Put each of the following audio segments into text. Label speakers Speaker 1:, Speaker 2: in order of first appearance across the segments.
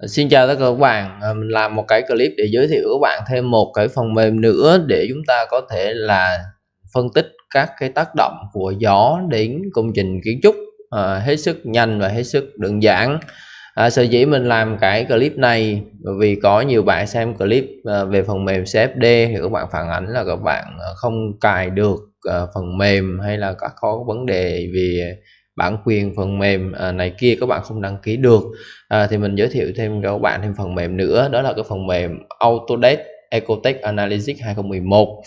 Speaker 1: Xin chào tất cả các bạn, mình làm một cái clip để giới thiệu các bạn thêm một cái phần mềm nữa để chúng ta có thể là phân tích các cái tác động của gió đến công trình kiến trúc hết sức nhanh và hết sức đơn giản. Sở dĩ mình làm cái clip này bởi vì có nhiều bạn xem clip về phần mềm CFD thì các bạn phản ánh là các bạn không cài được phần mềm, hay là có vấn đề về bản quyền phần mềm này kia, các bạn không đăng ký được. Thì mình giới thiệu thêm cho các bạn thêm phần mềm nữa, đó là cái phần mềm Autodesk Ecotech Analytics 2011.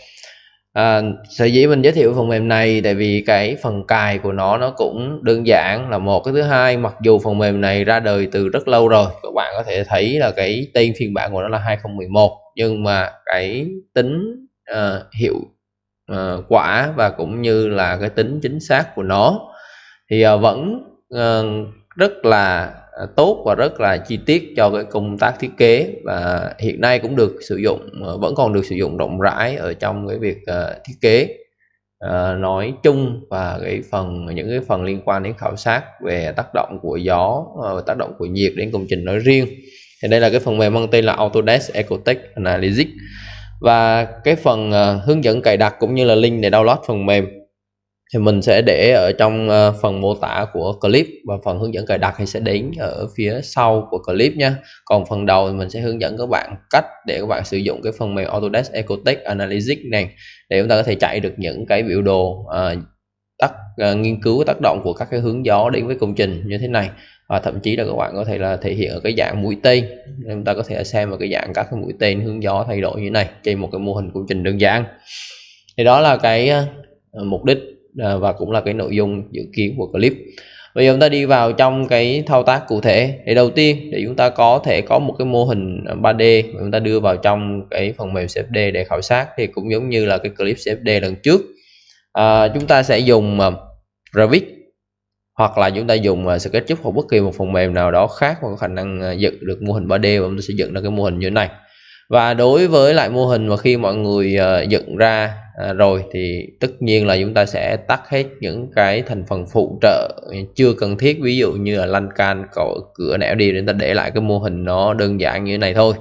Speaker 1: Sở dĩ mình giới thiệu phần mềm này tại vì cái phần cài của nó cũng đơn giản là một. Cái thứ hai, mặc dù phần mềm này ra đời từ rất lâu rồi, các bạn có thể thấy là cái tên phiên bản của nó là 2011, nhưng mà cái tính hiệu quả và cũng như là cái tính chính xác của nó thì vẫn rất là tốt và rất là chi tiết cho cái công tác thiết kế, và hiện nay cũng được sử dụng, vẫn còn được sử dụng rộng rãi ở trong cái việc thiết kế nói chung, và những cái phần liên quan đến khảo sát về tác động của gió, tác động của nhiệt đến công trình nói riêng. Thì đây là cái phần mềm mang tên là Autodesk Ecotech Analytics, và cái phần hướng dẫn cài đặt cũng như là link để download phần mềm thì mình sẽ để ở trong phần mô tả của clip, và phần hướng dẫn cài đặt thì sẽ đến ở phía sau của clip nha. Còn phần đầu thì mình sẽ hướng dẫn các bạn cách để các bạn sử dụng cái phần mềm Autodesk Ecotech Analytics này để chúng ta có thể chạy được những cái biểu đồ nghiên cứu tác động của các cái hướng gió đến với công trình như thế này, và thậm chí là các bạn có thể là thể hiện ở cái dạng mũi tên. Chúng ta có thể xem ở cái dạng các cái mũi tên hướng gió thay đổi như thế này trên một cái mô hình công trình đơn giản. Thì đó là cái mục đích và cũng là cái nội dung dự kiến của clip. Bây giờ chúng ta đi vào trong cái thao tác cụ thể. Thì đầu tiên, để chúng ta có thể có một cái mô hình 3D mà chúng ta đưa vào trong cái phần mềm CFD để khảo sát, thì cũng giống như là cái clip CFD lần trước, chúng ta sẽ dùng Revit, hoặc là chúng ta dùng SketchUp hoặc bất kỳ một phần mềm nào đó khác mà có khả năng dựng được mô hình 3D, và chúng ta sẽ dựng ra cái mô hình như thế này. Và đối với lại mô hình mà khi mọi người dựng ra rồi thì tất nhiên là chúng ta sẽ tắt hết những cái thành phần phụ trợ chưa cần thiết, ví dụ như là lanh can, cửa nẻo đi, để chúng ta để lại cái mô hình nó đơn giản như thế này thôi.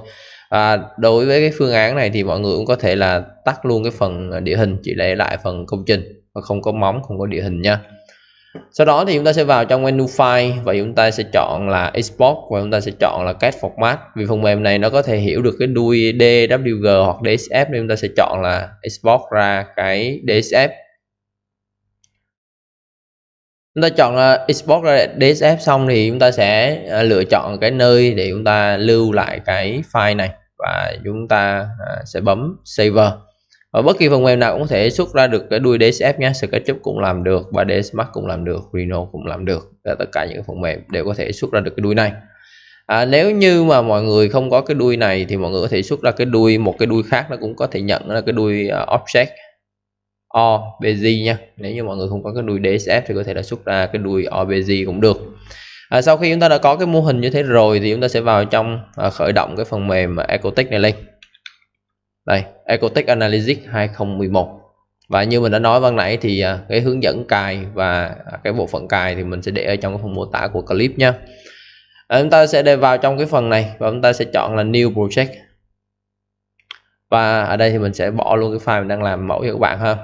Speaker 1: Đối với cái phương án này thì mọi người cũng có thể là tắt luôn cái phần địa hình, chỉ để lại phần công trình và không có móng, không có địa hình nha. Sau đó thì chúng ta sẽ vào trong menu file và chúng ta sẽ chọn là export, và chúng ta sẽ chọn là cat format. Vì phần mềm này nó có thể hiểu được cái đuôi DWG hoặc DXF nên chúng ta sẽ chọn là export ra cái DXF. Chúng ta chọn export ra DXF xong thì chúng ta sẽ lựa chọn cái nơi để chúng ta lưu lại cái file này, và chúng ta sẽ bấm save. Và bất kỳ phần mềm nào cũng có thể xuất ra được cái đuôi DXF nhé. SketchUp cũng làm được, 3ds Max cũng làm được, Rhino cũng làm được. Tất cả những phần mềm đều có thể xuất ra được cái đuôi này. Nếu như mà mọi người không có cái đuôi này thì mọi người có thể xuất ra một cái đuôi khác, nó cũng có thể nhận là cái đuôi Object OBJ nha. Nếu như mọi người không có cái đuôi DXF thì có thể là xuất ra cái đuôi OBJ cũng được. Sau khi chúng ta đã có cái mô hình như thế rồi thì chúng ta sẽ vào trong khởi động cái phần mềm Ecotech này lên. Đây, Ecotech Analytics 2011. Và như mình đã nói ban nãy thì cái hướng dẫn cài và cái bộ phận cài thì mình sẽ để ở trong cái phần mô tả của clip nha. Chúng ta sẽ để vào trong cái phần này và chúng ta sẽ chọn là New Project. Và ở đây thì mình sẽ bỏ luôn cái file mình đang làm mẫu cho các bạn ha.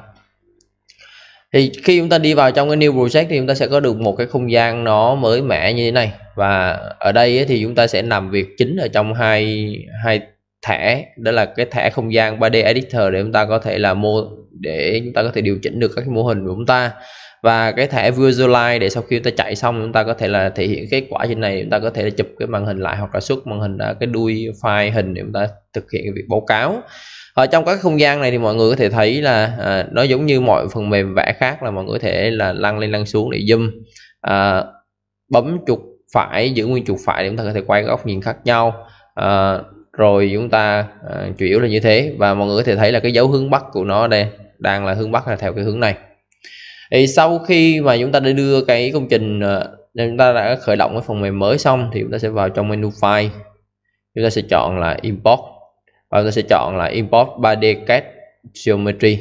Speaker 1: Thì khi chúng ta đi vào trong cái New Project thì chúng ta sẽ có được một cái không gian nó mới mẻ như thế này. Và ở đây thì chúng ta sẽ làm việc chính ở trong hai thẻ, đó là cái thẻ không gian 3D Editor để chúng ta có thể là để chúng ta có thể điều chỉnh được các cái mô hình của chúng ta, và cái thẻ Visualize để sau khi chúng ta chạy xong chúng ta có thể là thể hiện kết quả trên này. Chúng ta có thể là chụp cái màn hình lại hoặc là xuất màn hình ra cái đuôi file hình để chúng ta thực hiện cái việc báo cáo. Ở trong các không gian này thì mọi người có thể thấy là nó giống như mọi phần mềm vẽ khác, là mọi người có thể là lăn lên lăn xuống để zoom, bấm chuột phải giữ nguyên chuột phải để chúng ta có thể quay góc nhìn khác nhau. Rồi chúng ta chủ yếu là như thế, và mọi người có thể thấy là cái dấu hướng bắc của nó đây đang là hướng bắc, là theo cái hướng này. Thì sau khi mà chúng ta đã đưa cái công trình, chúng ta đã khởi động cái phần mềm mới xong thì chúng ta sẽ vào trong menu file, chúng ta sẽ chọn là import, và chúng ta sẽ chọn là import 3D CAD geometry.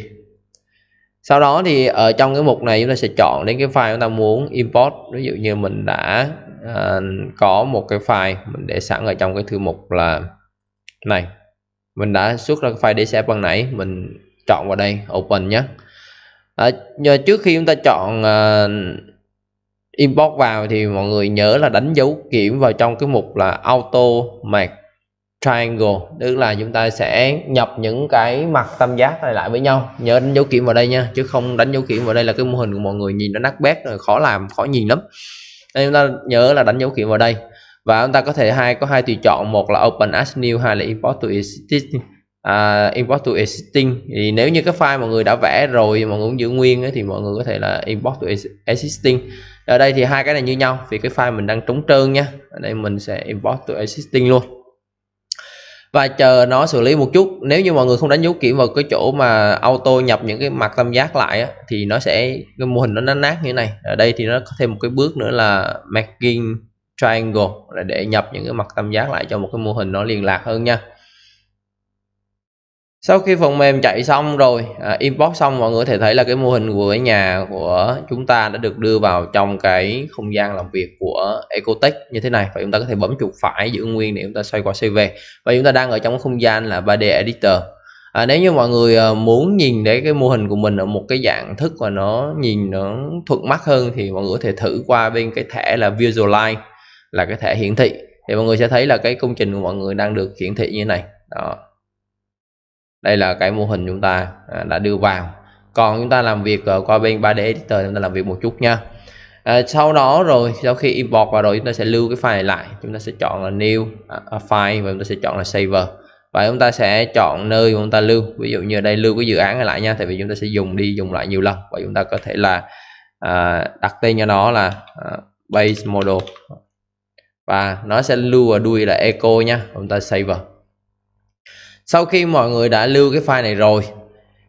Speaker 1: Sau đó thì ở trong cái mục này chúng ta sẽ chọn đến cái file chúng ta muốn import. Ví dụ như mình đã có một cái file mình để sẵn ở trong cái thư mục là này, mình đã xuất ra cái file DCF ban nãy, mình chọn vào đây open nhé. Nhờ trước khi chúng ta chọn import vào thì mọi người nhớ là đánh dấu kiểm vào trong cái mục là auto match triangle, tức là chúng ta sẽ nhập những cái mặt tam giác này lại với nhau. Nhớ đánh dấu kiểm vào đây nha, chứ không đánh dấu kiểm vào đây là cái mô hình của mọi người nhìn nó nát bét rồi, khó làm, khó nhìn lắm. Nên chúng ta nhớ là đánh dấu kiểm vào đây, và chúng ta có thể có hai tùy chọn, một là open as new, hai là import to existing. Import to existing thì nếu như cái file mọi người đã vẽ rồi mọi người cũng giữ nguyên ấy, thì mọi người có thể là import to existing. Ở đây thì hai cái này như nhau vì cái file mình đang trống trơn nha. Ở đây mình sẽ import to existing luôn và chờ nó xử lý một chút. Nếu như mọi người không đánh dấu kiểm vào cái chỗ mà auto nhập những cái mặt tam giác lại á, thì nó sẽ, cái mô hình nó nát như thế này. Ở đây thì nó có thêm một cái bước nữa là making triangle, là để nhập những cái mặt tam giác lại cho một cái mô hình nó liên lạc hơn nha. Sau khi phần mềm chạy xong rồi, import xong, mọi người có thể thấy là cái mô hình của cái nhà của chúng ta đã được đưa vào trong cái không gian làm việc của Ecotech như thế này. Và chúng ta có thể bấm chuột phải giữ nguyên để chúng ta xoay qua xoay về. Và chúng ta đang ở trong cái không gian là 3D Editor. Nếu như mọi người muốn nhìn thấy cái mô hình của mình ở một cái dạng thức và nó nhìn nó thuận mắt hơn, thì mọi người có thể thử qua bên cái thẻ là Visualize, là cái thẻ hiển thị. Thì mọi người sẽ thấy là cái công trình của mọi người đang được hiển thị như thế này. Đó. Đây là cái mô hình chúng ta đã đưa vào. Còn chúng ta làm việc qua bên 3D Editor, chúng ta làm việc một chút nha. Sau đó rồi, sau khi import vào rồi, chúng ta sẽ lưu cái file này lại. Chúng ta sẽ chọn là new file và chúng ta sẽ chọn là saver. Và chúng ta sẽ chọn nơi mà chúng ta lưu. Ví dụ như ở đây lưu cái dự án này lại nha, tại vì chúng ta sẽ dùng đi dùng lại nhiều lần. Và chúng ta có thể là đặt tên cho nó là base model. Và nó sẽ lưu ở đuôi là echo nha. Chúng ta save. Sau khi mọi người đã lưu cái file này rồi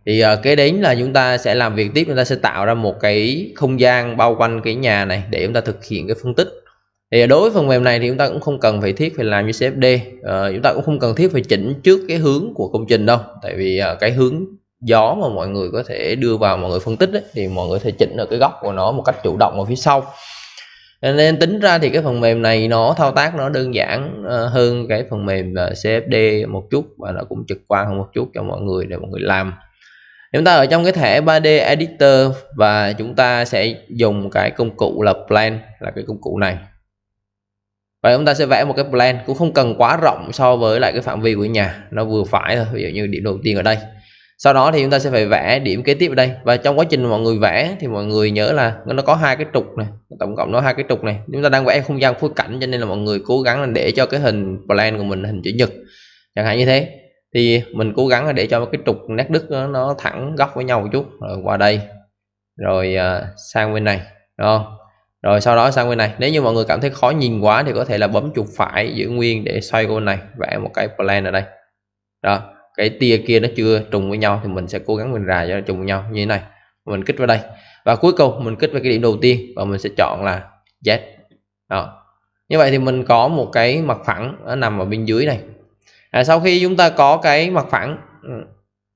Speaker 1: thì kế đến là chúng ta sẽ làm việc tiếp. Chúng ta sẽ tạo ra một cái không gian bao quanh cái nhà này để chúng ta thực hiện cái phân tích. Thì đối với phần mềm này thì chúng ta cũng không cần phải làm như CFD. Chúng ta cũng không cần thiết phải chỉnh trước cái hướng của công trình đâu, tại vì cái hướng gió mà mọi người có thể đưa vào mọi người phân tích ấy, thì mọi người có thể chỉnh ở cái góc của nó một cách chủ động ở phía sau. Nên tính ra thì cái phần mềm này nó thao tác nó đơn giản hơn cái phần mềm CFD một chút, và nó cũng trực quan hơn một chút cho mọi người để mọi người làm. Chúng ta ở trong cái thẻ 3D Editor và chúng ta sẽ dùng cái công cụ là Plan, là cái công cụ này. Và chúng ta sẽ vẽ một cái plan, cũng không cần quá rộng so với lại cái phạm vi của nhà, nó vừa phải thôi. Ví dụ như điểm đầu tiên ở đây, sau đó thì chúng ta sẽ phải vẽ điểm kế tiếp ở đây. Và trong quá trình mọi người vẽ thì mọi người nhớ là nó có hai cái trục này, tổng cộng nó hai cái trục này. Chúng ta đang vẽ không gian phối cảnh cho nên là mọi người cố gắng là để cho cái hình plan của mình hình chữ nhật chẳng hạn như thế. Thì mình cố gắng là để cho cái trục nét đứt nó thẳng góc với nhau một chút, rồi qua đây, rồi sang bên này, đúng không? Rồi sau đó sang bên này. Nếu như mọi người cảm thấy khó nhìn quá thì có thể là bấm chuột phải giữ nguyên để xoay qua bên này, vẽ một cái plan ở đây. Đó, cái tia kia nó chưa trùng với nhau thì mình sẽ cố gắng mình rà cho nó trùng với nhau như thế này. Mình kích vào đây và cuối cùng mình kích vào cái điểm đầu tiên và mình sẽ chọn là Z. Đó, như vậy thì mình có một cái mặt phẳng nó nằm ở bên dưới này. Sau khi chúng ta có cái mặt phẳng,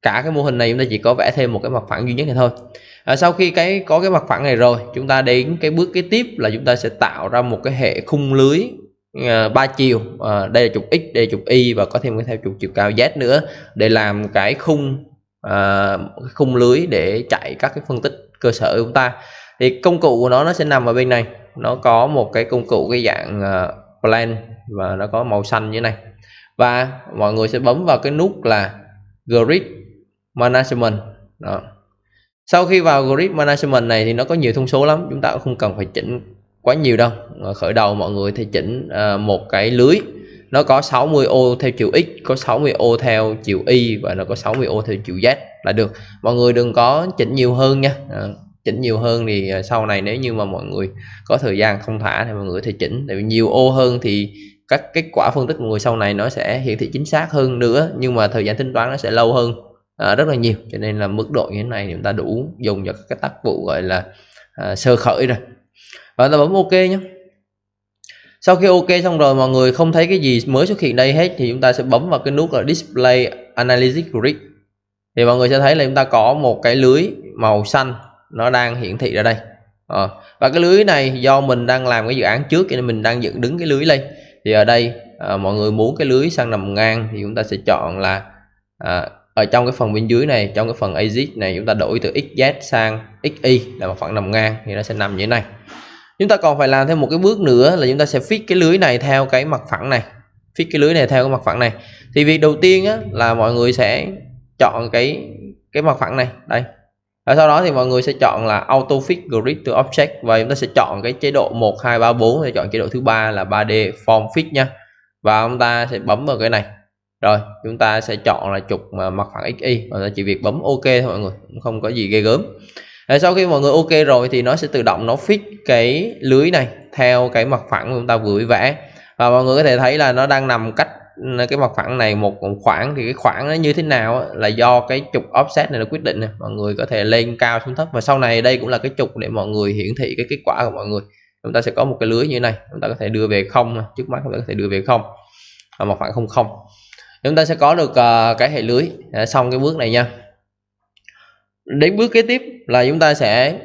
Speaker 1: cả cái mô hình này chúng ta chỉ có vẽ thêm một cái mặt phẳng duy nhất này thôi. Sau khi có cái mặt phẳng này rồi, chúng ta đến cái bước kế tiếp là chúng ta sẽ tạo ra một cái hệ khung lưới 3 chiều. Đây là trục X, đây là trục Y và có thêm cái theo trục chiều cao Z nữa, để làm cái khung lưới để chạy các cái phân tích cơ sở của chúng ta. Thì công cụ của nó sẽ nằm ở bên này. Nó có một cái công cụ cái dạng plan và nó có màu xanh như thế này. Và mọi người sẽ bấm vào cái nút là Grid Management. Đó. Sau khi vào Grid Management này thì nó có nhiều thông số lắm, chúng ta cũng không cần phải chỉnh quá nhiều đâu. Khởi đầu mọi người thì chỉnh một cái lưới, nó có 60 ô theo chiều X, có 60 ô theo chiều Y và nó có 60 ô theo chiều Z là được. Mọi người đừng có chỉnh nhiều hơn nha. Chỉnh nhiều hơn thì sau này nếu như mà mọi người có thời gian không thả thì mọi người có thể chỉnh. Tại vì nhiều ô hơn thì các kết quả phân tích của người sau này nó sẽ hiển thị chính xác hơn nữa, nhưng mà thời gian tính toán nó sẽ lâu hơn rất là nhiều. Cho nên là mức độ như thế này thì chúng ta đủ dùng cho các tác vụ gọi là sơ khởi rồi. Và ta bấm OK nhé. Sau khi OK xong rồi mọi người không thấy cái gì mới xuất hiện đây hết thì chúng ta sẽ bấm vào cái nút là Display Analysis Grid. Thì mọi người sẽ thấy là chúng ta có một cái lưới màu xanh nó đang hiển thị ra đây. Và Và cái lưới này do mình đang làm cái dự án trước cho nên mình đang dựng đứng cái lưới lên. Thì ở đây mọi người muốn cái lưới sang nằm ngang thì chúng ta sẽ chọn là ở trong cái phần bên dưới này, trong cái phần exit này, chúng ta đổi từ XZ sang XY là mặt phẳng nằm ngang thì nó sẽ nằm như thế này. Chúng ta còn phải làm thêm một cái bước nữa là chúng ta sẽ fix cái lưới này theo cái mặt phẳng này. Fix cái lưới này theo cái mặt phẳng này. Thì việc đầu tiên á, là mọi người sẽ chọn cái mặt phẳng này đây. Và sau đó thì mọi người sẽ chọn là auto fix grid to object và chúng ta sẽ chọn cái chế độ 1 2 3 4 để chọn chế độ thứ ba là 3D form fix nha. Và chúng ta sẽ bấm vào cái này. Rồi, chúng ta sẽ chọn là trục mặt phẳng XY và chỉ việc bấm OK thôi mọi người, cũng không có gì ghê gớm. Sau khi mọi người OK rồi thì nó sẽ tự động nó fix cái lưới này theo cái mặt phẳng mà chúng ta vừa vẽ. Và mọi người có thể thấy là nó đang nằm cách cái mặt phẳng này một khoảng, thì cái khoảng nó như thế nào là do cái trục offset này nó quyết định. Mọi người có thể lên cao xuống thấp, và sau này đây cũng là cái trục để mọi người hiển thị cái kết quả của mọi người. Chúng ta sẽ có một cái lưới như thế này, chúng ta có thể đưa về không, trước mắt chúng ta có thể đưa về không, mặt phẳng 00. Chúng ta sẽ có được cái hệ lưới. Xong cái bước này nha. Đến bước kế tiếp là chúng ta sẽ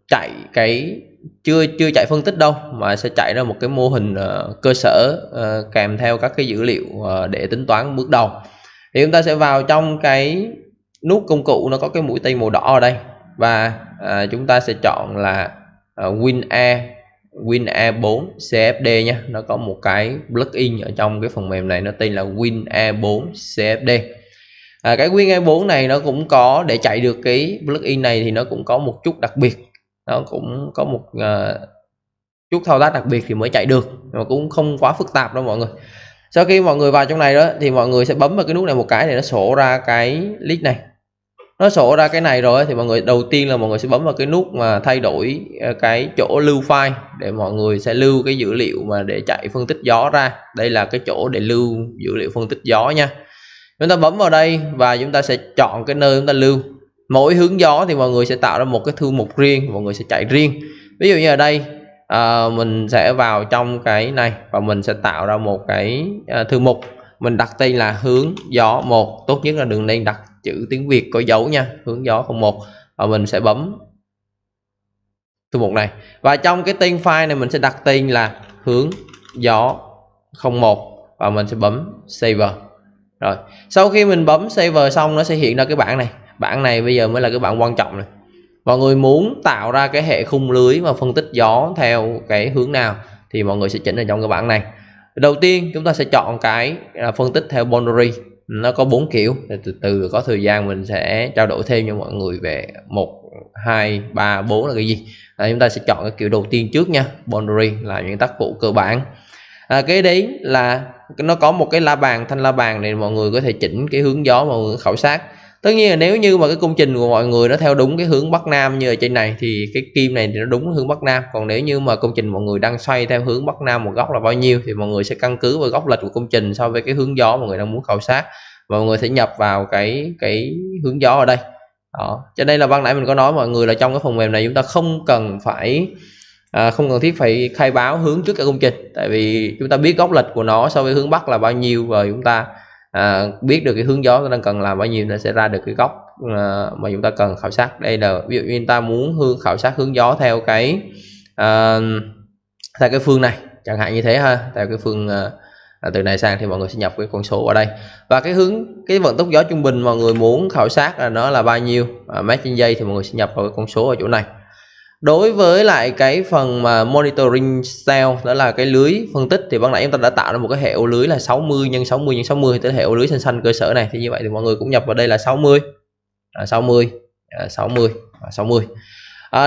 Speaker 1: chạy cái chưa chạy phân tích đâu, mà sẽ chạy ra một cái mô hình cơ sở kèm theo các cái dữ liệu để tính toán bước đầu. Thì chúng ta sẽ vào trong cái nút công cụ, nó có cái mũi tên màu đỏ ở đây, và chúng ta sẽ chọn là WinE4 CFD nha. Nó có một cái plugin ở trong cái phần mềm này, nó tên là WinE4 CFD. Cái WinE4 này nó cũng có, để chạy được cái plugin này thì nó cũng có một chút đặc biệt, nó cũng có một chút thao tác đặc biệt thì mới chạy được, mà cũng không quá phức tạp đâu mọi người. Sau khi mọi người vào trong này đó thì mọi người sẽ bấm vào cái nút này một cái để nó sổ ra cái list này. Nó sổ ra cái này rồi thì mọi người đầu tiên là mọi người sẽ bấm vào cái nút mà thay đổi cái chỗ lưu file, để mọi người sẽ lưu cái dữ liệu mà để chạy phân tích gió ra. Đây là cái chỗ để lưu dữ liệu phân tích gió nha. Chúng ta bấm vào đây và chúng ta sẽ chọn cái nơi chúng ta lưu. Mỗi hướng gió thì mọi người sẽ tạo ra một cái thư mục riêng, mọi người sẽ chạy riêng. Ví dụ như ở đây mình sẽ vào trong cái này và mình sẽ tạo ra một cái thư mục, mình đặt tên là hướng gió 1. Tốt nhất là đừng nên đặt chữ tiếng Việt có dấu nha, hướng gió 01. Và mình sẽ bấm thư mục này, và trong cái tên file này mình sẽ đặt tên là hướng gió 01 và mình sẽ bấm save. Rồi sau khi mình bấm save xong, nó sẽ hiện ra cái bảng này. Bảng này bây giờ mới là cái bảng quan trọng này. Mọi người muốn tạo ra cái hệ khung lưới và phân tích gió theo cái hướng nào thì mọi người sẽ chỉnh ở trong cái bảng này. Đầu tiên chúng ta sẽ chọn cái phân tích theo boundary. Nó có 4 kiểu, từ từ có thời gian mình sẽ trao đổi thêm cho mọi người về 1, 2, 3, 4 là cái gì. Chúng ta sẽ chọn cái kiểu đầu tiên trước nha. Boundary là những tác vụ cơ bản. Cái đấy là nó có một cái la bàn, thanh la bàn này mọi người có thể chỉnh cái hướng gió mọi người khảo sát. Tất nhiên là nếu như mà cái công trình của mọi người nó theo đúng cái hướng Bắc Nam như ở trên này thì cái kim này thì nó đúng hướng Bắc Nam. Còn nếu như mà công trình mọi người đang xoay theo hướng Bắc Nam một góc là bao nhiêu thì mọi người sẽ căn cứ vào góc lệch của công trình so với cái hướng gió mọi người đang muốn khảo sát, và mọi người sẽ nhập vào cái hướng gió ở đây. Đó. Cho nên là ban nãy mình có nói mọi người là trong cái phần mềm này chúng ta không cần thiết phải khai báo hướng trước cả công trình, tại vì chúng ta biết góc lệch của nó so với hướng Bắc là bao nhiêu, và chúng ta biết được cái hướng gió chúng ta cần làm bao nhiêu, nó sẽ ra được cái góc mà chúng ta cần khảo sát. Đây là ví dụ như chúng ta muốn khảo sát hướng gió theo cái phương này chẳng hạn như thế ha, theo cái phương từ này sang thì mọi người sẽ nhập cái con số ở đây, và cái vận tốc gió trung bình mọi người muốn khảo sát là nó là bao nhiêu mét trên giây thì mọi người sẽ nhập vào cái con số ở chỗ này. Đối với lại cái phần mà monitoring cell, đó là cái lưới phân tích, thì ban nãy chúng ta đã tạo ra một cái hệ ô lưới là 60 x 60 x 60, tới hệ ô lưới xanh xanh cơ sở này. Thì như vậy thì mọi người cũng nhập vào đây là 60 60 60 60.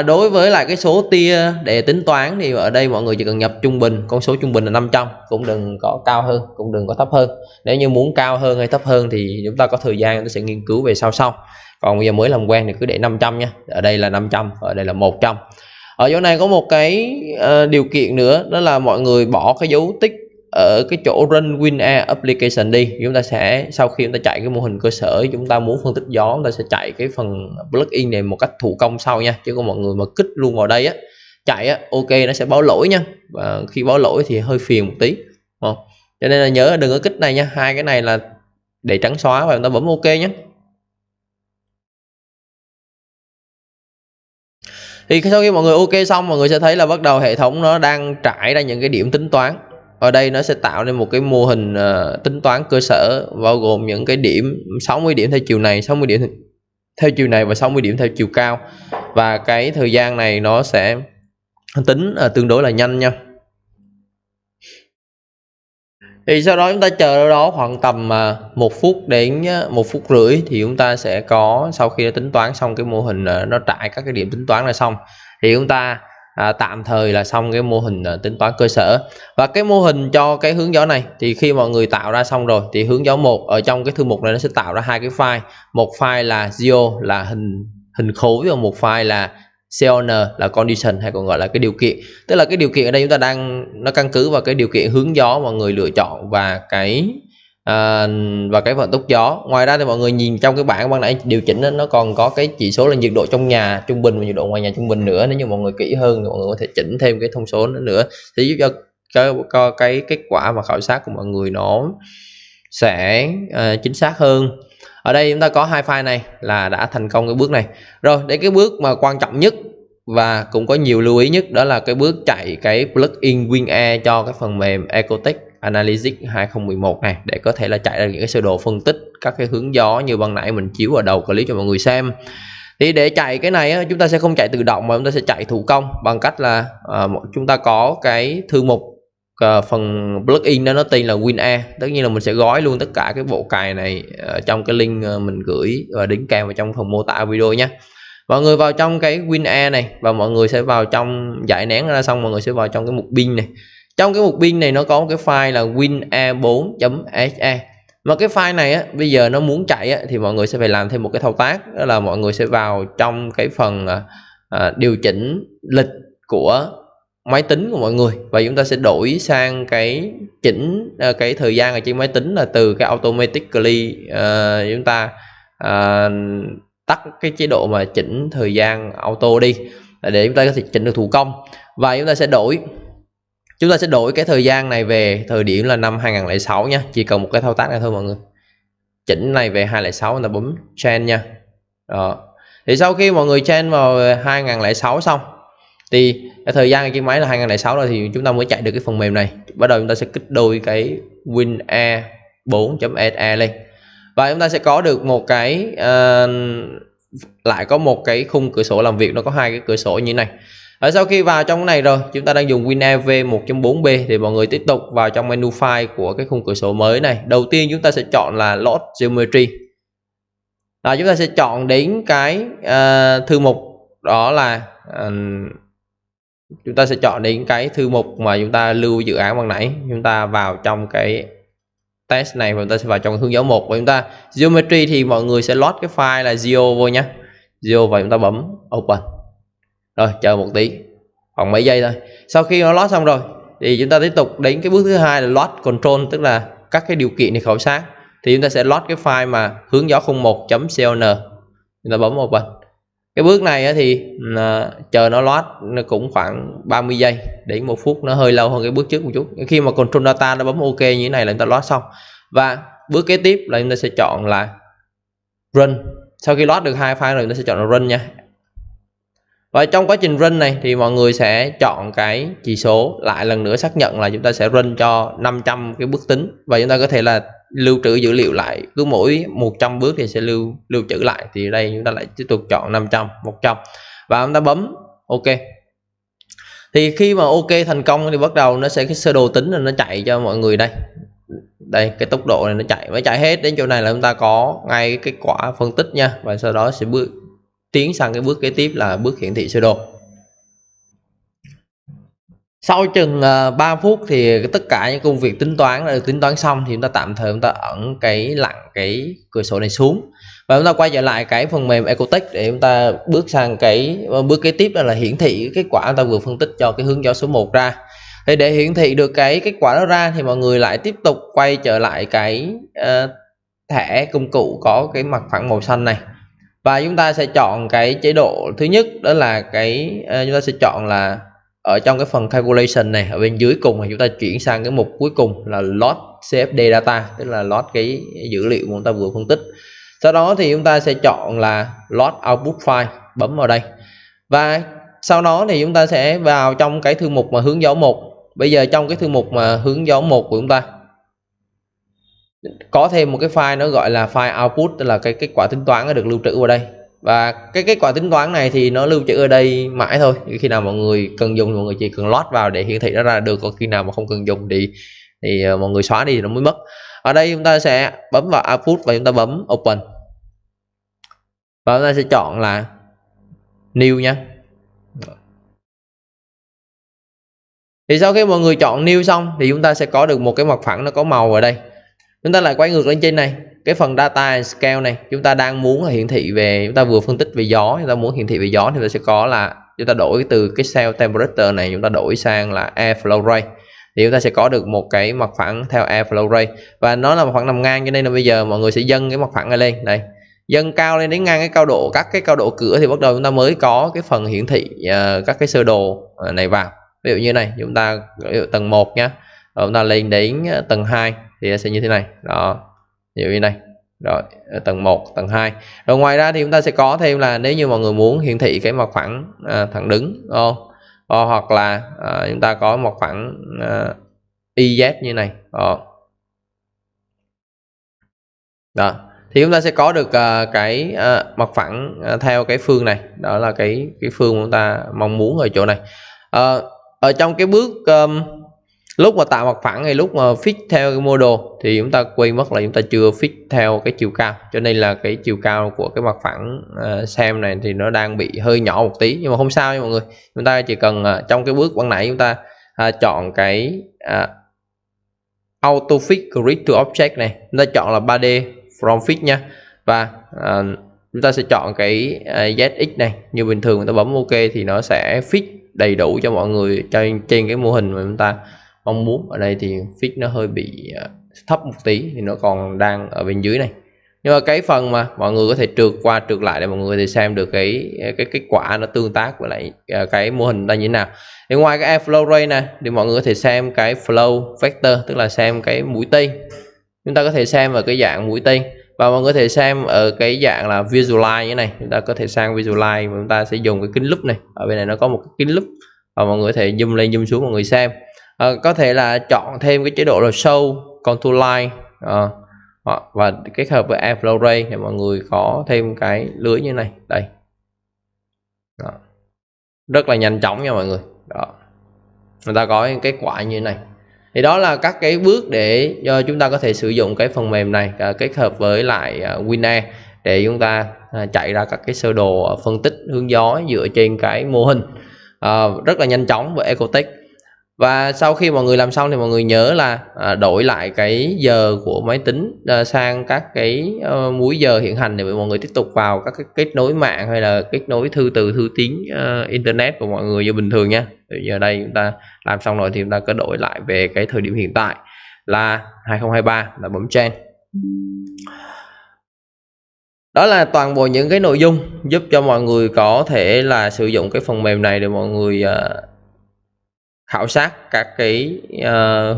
Speaker 1: Đối với lại cái số tia để tính toán thì ở đây mọi người chỉ cần nhập trung bình, con số trung bình là 500, cũng đừng có cao hơn cũng đừng có thấp hơn. Nếu như muốn cao hơn hay thấp hơn thì chúng ta có thời gian chúng ta sẽ nghiên cứu về sau. Còn bây giờ mới làm quen thì cứ để 500 nha. Ở đây là 500, ở đây là 100. Ở chỗ này có một cái điều kiện nữa, đó là mọi người bỏ cái dấu tích ở cái chỗ run WinE application đi. Chúng ta sẽ, sau khi chúng ta chạy cái mô hình cơ sở, chúng ta muốn phân tích gió, chúng ta sẽ chạy cái phần plugin này một cách thủ công sau nha. Chứ còn mọi người mà kích luôn vào đây á, chạy á, ok nó sẽ báo lỗi nha. Và khi báo lỗi thì hơi phiền một tí. Cho nên là nhớ đừng có kích này nha. Hai cái này là để trắng xóa và chúng ta bấm ok nhé. Thì sau khi mọi người ok xong, mọi người sẽ thấy là bắt đầu hệ thống nó đang trải ra những cái điểm tính toán. Ở đây nó sẽ tạo nên một cái mô hình tính toán cơ sở, bao gồm những cái điểm 60 điểm theo chiều này, 60 điểm theo chiều này và 60 điểm theo chiều cao. Và cái thời gian này nó sẽ tính tương đối là nhanh nha. Thì sau đó chúng ta chờ đâu đó khoảng tầm 1 phút đến 1 phút rưỡi thì chúng ta sẽ có, sau khi đã tính toán xong cái mô hình nó trải các cái điểm tính toán là xong, thì chúng ta tạm thời là xong cái mô hình tính toán cơ sở. Và cái mô hình cho cái hướng gió này thì khi mọi người tạo ra xong rồi thì hướng gió 1 ở trong cái thư mục này nó sẽ tạo ra hai cái file, một file là geo là hình khối và một file là con là condition hay còn gọi là cái điều kiện. Tức là cái điều kiện ở đây chúng ta nó căn cứ vào cái điều kiện hướng gió mọi người lựa chọn và cái vận tốc gió. Ngoài ra thì mọi người nhìn trong cái bảng ban nãy điều chỉnh nó còn có cái chỉ số là nhiệt độ trong nhà trung bình và nhiệt độ ngoài nhà trung bình nữa. Nếu như mọi người kỹ hơn thì mọi người có thể chỉnh thêm cái thông số nữa để giúp cho cái kết quả mà khảo sát của mọi người nó sẽ chính xác hơn. Ở đây chúng ta có hai file này là đã thành công cái bước này rồi. Đến cái bước mà quan trọng nhất và cũng có nhiều lưu ý nhất, đó là cái bước chạy cái plugin WinAir cho cái phần mềm Ecotech Analytics 2011 này, để có thể là chạy ra những cái sơ đồ phân tích các cái hướng gió như ban nãy mình chiếu ở đầu clip cho mọi người xem. Thì để chạy cái này chúng ta sẽ không chạy tự động mà chúng ta sẽ chạy thủ công bằng cách là chúng ta có cái thư mục phần plugin đó nó tên là WinAir. Tất nhiên là mình sẽ gói luôn tất cả cái bộ cài này trong cái link mình gửi và đính kèm vào trong phần mô tả video nhé. Mọi người vào trong cái WinAir này và mọi người sẽ vào trong giải nén ra xong, mọi người sẽ vào trong cái mục bin này. Trong cái mục bin này nó có một cái file là winair4.se. Mà cái file này bây giờ nó muốn chạy thì mọi người sẽ phải làm thêm một cái thao tác, đó là mọi người sẽ vào trong cái phần điều chỉnh lịch của máy tính của mọi người và chúng ta sẽ đổi sang cái chỉnh cái thời gian ở trên máy tính là từ cái automatically chúng ta tắt cái chế độ mà chỉnh thời gian auto đi để chúng ta có thể chỉnh được thủ công. Và chúng ta sẽ đổi cái thời gian này về thời điểm là năm 2006 nha. Chỉ cần một cái thao tác này thôi mọi người. Chỉnh này về 2006, chúng ta bấm change nha. Đó. Thì sau khi mọi người change vào 2006 xong thì cái thời gian trên máy là 2006 rồi thì chúng ta mới chạy được cái phần mềm này. Bắt đầu chúng ta sẽ kích đôi cái WinAir 4.se lên và chúng ta sẽ có được một cái lại có một cái khung cửa sổ làm việc, nó có hai cái cửa sổ như thế này. Ở sau khi vào trong cái này rồi, chúng ta đang dùng WinAir V1.4b thì mọi người tiếp tục vào trong menu file của cái khung cửa sổ mới này. Đầu tiên chúng ta sẽ chọn là Load Geometry. Chúng ta sẽ chọn đến cái thư mục đó là chúng ta sẽ chọn đến cái thư mục mà chúng ta lưu dự án ban nãy. Chúng ta vào trong cái test này và chúng ta sẽ vào trong hướng dẫn 1 của chúng ta. Geometry thì mọi người sẽ load cái file là geo vô nhé. Geo và chúng ta bấm open. Rồi chờ một tí, khoảng mấy giây thôi. Sau khi nó load xong rồi thì chúng ta tiếp tục đến cái bước thứ hai là load control, tức là các cái điều kiện để khảo sát. Thì chúng ta sẽ load cái file mà hướng gió 01.con. Chúng ta bấm open. Cái bước này thì chờ nó load nó cũng khoảng 30 giây đến 1 phút, nó hơi lâu hơn cái bước trước một chút. Khi mà control data nó bấm ok như thế này là chúng ta load xong. Và bước kế tiếp là chúng ta sẽ chọn là run. Sau khi load được hai file rồi chúng ta sẽ chọn là run nha. Và trong quá trình run này thì mọi người sẽ chọn cái chỉ số, lại lần nữa xác nhận là chúng ta sẽ run cho 500 cái bước tính và chúng ta có thể là lưu trữ dữ liệu lại, cứ mỗi 100 bước thì sẽ lưu trữ lại. Thì đây chúng ta lại tiếp tục chọn 500, 100 và chúng ta bấm ok. Thì khi mà ok thành công thì bắt đầu nó sẽ cái sơ đồ tính là nó chạy cho mọi người đây. Đây cái tốc độ này nó chạy hết đến chỗ này là chúng ta có ngay cái kết quả phân tích nha. Và sau đó sẽ tiến sang cái bước kế tiếp là bước hiển thị sơ đồ. Sau chừng 3 phút thì tất cả những công việc tính toán đã được tính toán xong thì chúng ta tạm thời chúng ta ẩn cái cửa sổ này xuống và chúng ta quay trở lại cái phần mềm Ecotech để chúng ta bước sang cái bước kế tiếp là hiển thị kết quả chúng ta vừa phân tích cho cái hướng gió số 1 ra. Thì để hiển thị được cái kết quả đó ra thì mọi người lại tiếp tục quay trở lại cái thẻ công cụ có cái mặt phẳng màu xanh này. Và chúng ta sẽ chọn cái chế độ thứ nhất, đó là cái chúng ta sẽ chọn là ở trong cái phần calculation này, ở bên dưới cùng thì chúng ta chuyển sang cái mục cuối cùng là load CFD data, tức là load cái dữ liệu mà chúng ta vừa phân tích. Sau đó thì chúng ta sẽ chọn là load output file, bấm vào đây. Và sau đó thì chúng ta sẽ vào trong cái thư mục mà hướng dẫn 1. Bây giờ trong cái thư mục mà hướng dẫn 1 của chúng ta có thêm một cái file nó gọi là file output, tức là cái kết quả tính toán nó được lưu trữ vào đây. Và cái kết quả tính toán này thì nó lưu trữ ở đây mãi thôi. Khi nào mọi người cần dùng thì mọi người chỉ cần load vào để hiển thị nó ra được, còn khi nào mà không cần dùng thì mọi người xóa đi thì nó mới mất. Ở đây chúng ta sẽ bấm vào output và chúng ta bấm open. Và chúng ta sẽ chọn là new nha. Thì sau khi mọi người chọn new xong thì chúng ta sẽ có được một cái mặt phẳng nó có màu ở đây. Chúng ta lại quay ngược lên trên này, cái phần data and scale này chúng ta đang muốn là hiển thị về, chúng ta vừa phân tích về gió, chúng ta muốn hiển thị về gió thì chúng ta sẽ có là chúng ta đổi từ cái cell temperature này chúng ta đổi sang là air flow rate, thì chúng ta sẽ có được một cái mặt phẳng theo air flow rate, và nó là mặt phẳng nằm ngang, cho nên là bây giờ mọi người sẽ dâng cái mặt phẳng này lên đây, dâng cao lên đến ngang cái cao độ, các cái cao độ cửa thì bắt đầu chúng ta mới có cái phần hiển thị các cái sơ đồ này vào. Ví dụ như này chúng ta tầng 1 nhá, rồi chúng ta lên đến tầng 2 thì sẽ như thế này đó, ví dụ như này rồi tầng 1 tầng 2. Rồi ngoài ra thì chúng ta sẽ có thêm là nếu như mọi người muốn hiển thị cái mặt phẳng thẳng đứng hoặc là chúng ta có mặt phẳng EZ như này đó, thì chúng ta sẽ có được cái mặt phẳng theo cái phương này, đó là cái phương chúng ta mong muốn ở chỗ này. Ở trong cái bước lúc mà tạo mặt phẳng hay lúc mà fit theo cái model thì chúng ta quên mất là chúng ta chưa fit theo cái chiều cao, cho nên là cái chiều cao của cái mặt phẳng xem này thì nó đang bị hơi nhỏ một tí, nhưng mà không sao nha mọi người. Chúng ta chỉ cần trong cái bước ban nãy chúng ta chọn cái auto fit grid to object này, chúng ta chọn là 3D from fit nha, và chúng ta sẽ chọn cái ZX này như bình thường, chúng ta bấm OK thì nó sẽ fit đầy đủ cho mọi người trên cái mô hình mà chúng ta mong muốn. Ở đây thì fit nó hơi bị thấp một tí thì nó còn đang ở bên dưới này, nhưng mà cái phần mà mọi người có thể trượt qua trượt lại để mọi người có thể xem được cái kết quả nó tương tác với lại cái mô hình đang như thế nào. Thì ngoài cái airflow rate này thì mọi người có thể xem cái flow vector, tức là xem cái mũi tên. Chúng ta có thể xem ở cái dạng mũi tên, và mọi người có thể xem ở cái dạng là visualize như này. Chúng ta có thể sang visualize và chúng ta sẽ dùng cái kính lúp này, ở bên này nó có một cái kính lúp và mọi người có thể zoom lên zoom xuống mọi người xem. Có thể là chọn thêm cái chế độ là show contour line và kết hợp với airflow rate để mọi người có thêm cái lưới như này đây đó. Rất là nhanh chóng nha mọi người đó, người ta có kết quả như thế này. Thì đó là các cái bước để cho chúng ta có thể sử dụng cái phần mềm này kết hợp với lại WinAir để chúng ta chạy ra các cái sơ đồ phân tích hướng gió dựa trên cái mô hình rất là nhanh chóng với Ecotech. Và sau khi mọi người làm xong thì mọi người nhớ là đổi lại cái giờ của máy tính sang các cái múi giờ hiện hành để mọi người tiếp tục vào các cái kết nối mạng hay là kết nối thư từ thư tín internet của mọi người như bình thường nha. Giờ đây chúng ta làm xong rồi thì chúng ta có đổi lại về cái thời điểm hiện tại là 2023 là bấm change. Đó là toàn bộ những cái nội dung giúp cho mọi người có thể là sử dụng cái phần mềm này để mọi người khảo sát các cái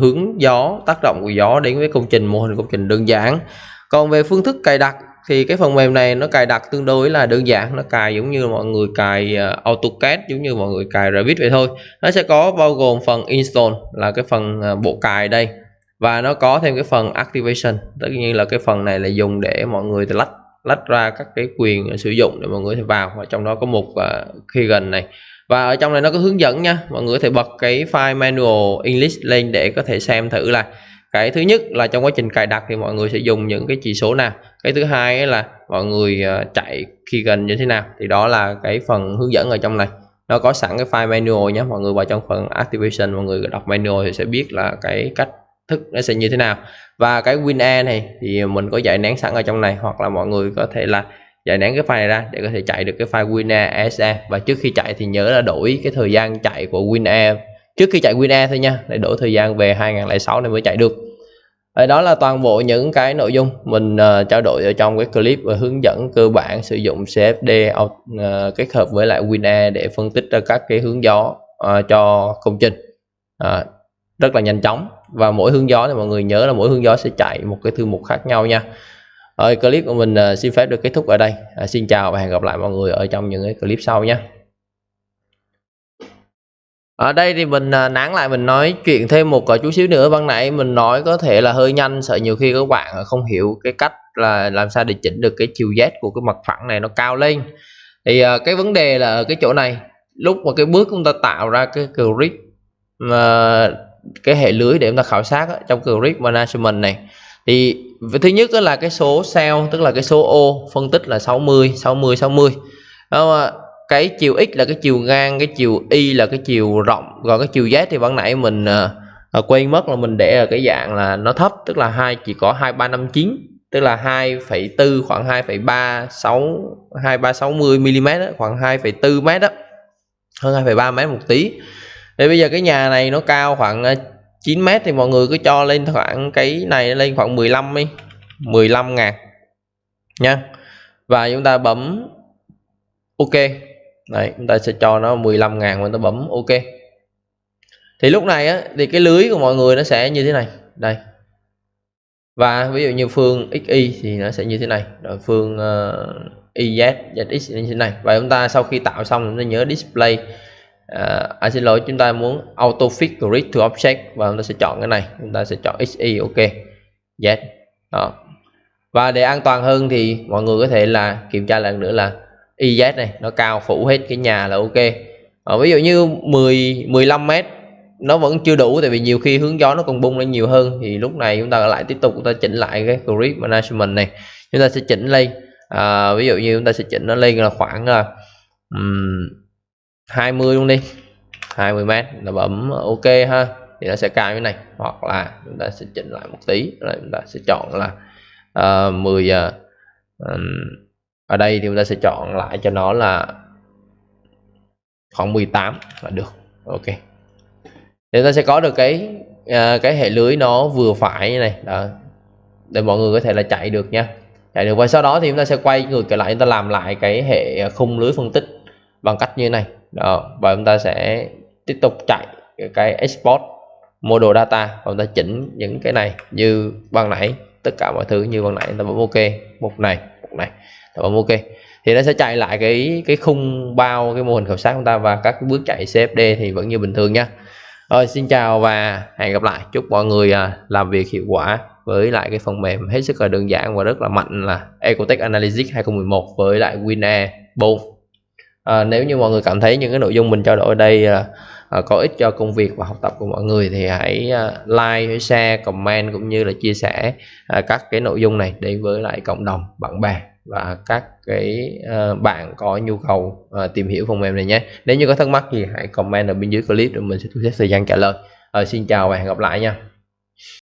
Speaker 1: hướng gió, tác động của gió đến với công trình, mô hình công trình đơn giản. Còn về phương thức cài đặt thì cái phần mềm này nó cài đặt tương đối là đơn giản, nó cài giống như mọi người cài AutoCAD, giống như mọi người cài Revit vậy thôi. Nó sẽ có bao gồm phần install là cái phần bộ cài đây, và nó có thêm cái phần activation, tất nhiên là cái phần này là dùng để mọi người lách ra các cái quyền sử dụng để mọi người thể vào, và trong đó có một keygen này. Và ở trong này nó có hướng dẫn nha, mọi người có thể bật cái file manual English lên để có thể xem thử là cái thứ nhất là trong quá trình cài đặt thì mọi người sẽ dùng những cái chỉ số nào, cái thứ hai là mọi người chạy keygen như thế nào. Thì đó là cái phần hướng dẫn ở trong này, nó có sẵn cái file manual nhé. Mọi người vào trong phần activation, mọi người đọc manual thì sẽ biết là cái cách thức nó sẽ như thế nào. Và cái WinAir này thì mình có giải nén sẵn ở trong này, hoặc là mọi người có thể là giải nén cái file này ra để có thể chạy được cái file WinAir ESE. Và trước khi chạy thì nhớ là đổi cái thời gian chạy của WinAir trước khi chạy WinAir thôi nha, để đổi thời gian về 2006 này mới chạy được. Đó là toàn bộ những cái nội dung mình trao đổi ở trong cái clip và hướng dẫn cơ bản sử dụng CFD kết hợp với lại WinAir để phân tích ra các cái hướng gió cho công trình rất là nhanh chóng. Và mỗi hướng gió thì mọi người nhớ là mỗi hướng gió sẽ chạy một cái thư mục khác nhau nha. Clip của mình xin phép được kết thúc ở đây. Xin chào và hẹn gặp lại mọi người ở trong những cái clip sau nhé. Ở đây thì mình nán lại mình nói chuyện thêm một chút xíu nữa. Ban nãy mình nói có thể là hơi nhanh, sợ nhiều khi các bạn không hiểu cái cách là làm sao để chỉnh được cái chiều Z của cái mặt phẳng này nó cao lên. Thì cái vấn đề là ở cái chỗ này, lúc mà cái bước chúng ta tạo ra cái grid cái hệ lưới để chúng ta khảo sát trong grid management này, thì thứ nhất là cái số cell, tức là cái số ô phân tích là 60 60 60. Cái chiều x là cái chiều ngang, cái chiều y là cái chiều rộng, còn cái chiều z thì ban nãy mình quên mất là mình để ở cái dạng là nó thấp, tức là chỉ có 2359, tức là 2,4 khoảng 2360 mm đó, khoảng 2,4 m đó, hơn 2,3 m một tí. Thì bây giờ cái nhà này nó cao khoảng 9 m thì mọi người cứ cho lên khoảng cái này lên khoảng 15 đi, 15 ngàn nha. Và chúng ta bấm OK. Đấy, chúng ta sẽ cho nó 15 ngàn và chúng ta bấm OK. Thì lúc này á, thì cái lưới của mọi người nó sẽ như thế này. Đây. Và ví dụ như phương XY thì nó sẽ như thế này. Rồi phương YZ, ZX như thế này. Và chúng ta sau khi tạo xong chúng ta nhớ display. Xin lỗi, chúng ta muốn auto fit grid to object và chúng ta sẽ chọn cái này. Chúng ta sẽ chọn XY, OK, Z. Đó. Và để an toàn hơn thì mọi người có thể là kiểm tra lần nữa là YZ này nó cao phủ hết cái nhà là OK. Ví dụ như 15 m nó vẫn chưa đủ, tại vì nhiều khi hướng gió nó còn bung lên nhiều hơn, thì lúc này chúng ta lại tiếp tục chúng ta chỉnh lại cái grid management này. Chúng ta sẽ chỉnh lên ví dụ như chúng ta sẽ chỉnh nó lên là khoảng 20 luôn đi, 20 m là bấm OK ha, thì nó sẽ cao như này. Hoặc là chúng ta sẽ chỉnh lại một tí, là chúng ta sẽ chọn là 10 ở đây thì chúng ta sẽ chọn lại cho nó là khoảng 18 là được. OK, thì chúng ta sẽ có được cái hệ lưới nó vừa phải như này đó, để mọi người có thể là chạy được nha, chạy được. Và sau đó thì chúng ta sẽ quay ngược trở lại, chúng ta làm lại cái hệ khung lưới phân tích bằng cách như thế này đó. Và chúng ta sẽ tiếp tục chạy cái export model data và chúng ta chỉnh những cái này như ban nãy, tất cả mọi thứ như ban nãy. Ta bấm OK, một này ta bấm OK thì nó sẽ chạy lại cái khung bao cái mô hình khảo sát của chúng ta, và các cái bước chạy CFD thì vẫn như bình thường nha. Rồi, xin chào và hẹn gặp lại. Chúc mọi người làm việc hiệu quả với lại cái phần mềm hết sức là đơn giản và rất là mạnh là Ecotech Analytics 2011 với lại WinAir 4. Nếu như mọi người cảm thấy những cái nội dung mình trao đổi ở đây có ích cho công việc và học tập của mọi người thì hãy like, hãy share, comment cũng như là chia sẻ các cái nội dung này đến với lại cộng đồng, bạn bè và các cái bạn có nhu cầu tìm hiểu phần mềm này nhé. Nếu như có thắc mắc gì hãy comment ở bên dưới clip rồi mình sẽ thu xếp thời gian trả lời. Xin chào và hẹn gặp lại nha.